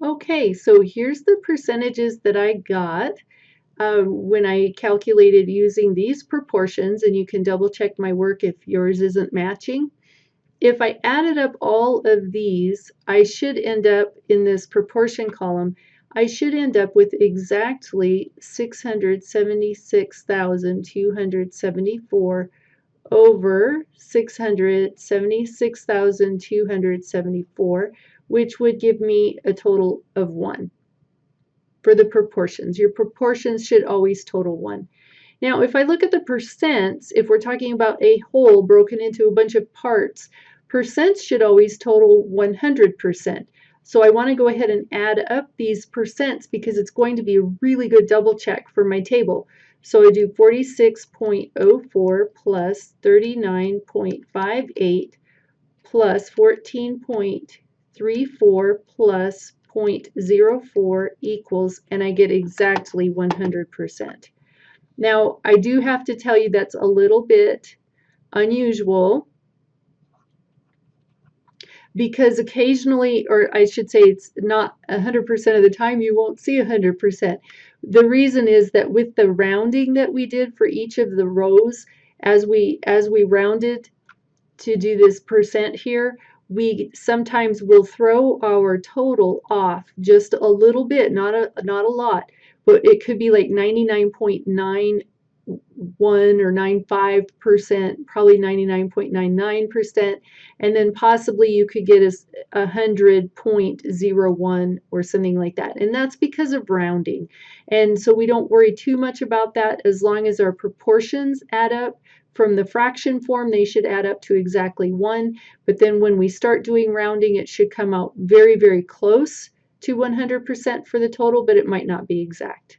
Okay, so here's the percentages that I got when I calculated using these proportions, and you can double check my work if yours isn't matching. If I added up all of these, I should end up in this proportion column, I should end up with exactly 676,274 over 676,274, which would give me a total of 1 for the proportions. Your proportions should always total 1. Now, if I look at the percents, if we're talking about a whole broken into a bunch of parts, percents should always total 100%. So I want to go ahead and add up these percents because it's going to be a really good double check for my table. So I do 46.04 plus 39.58 plus 14.34 plus 0.04 equals, and I get exactly 100%. Now, I do have to tell you that's a little bit unusual because occasionally, or I should say it's not 100% of the time, you won't see 100%. The reason is that with the rounding that we did for each of the rows, as we rounded to do this percent here, we sometimes will throw our total off just a little bit, not a lot, but it could be like 99.91 or 95%, probably 99.99%, and then possibly you could get a 100.01 or something like that. And that's because of rounding. And so we don't worry too much about that as long as our proportions add up. From the fraction form, they should add up to exactly 1, but then when we start doing rounding, it should come out very, very close to 100% for the total, but it might not be exact.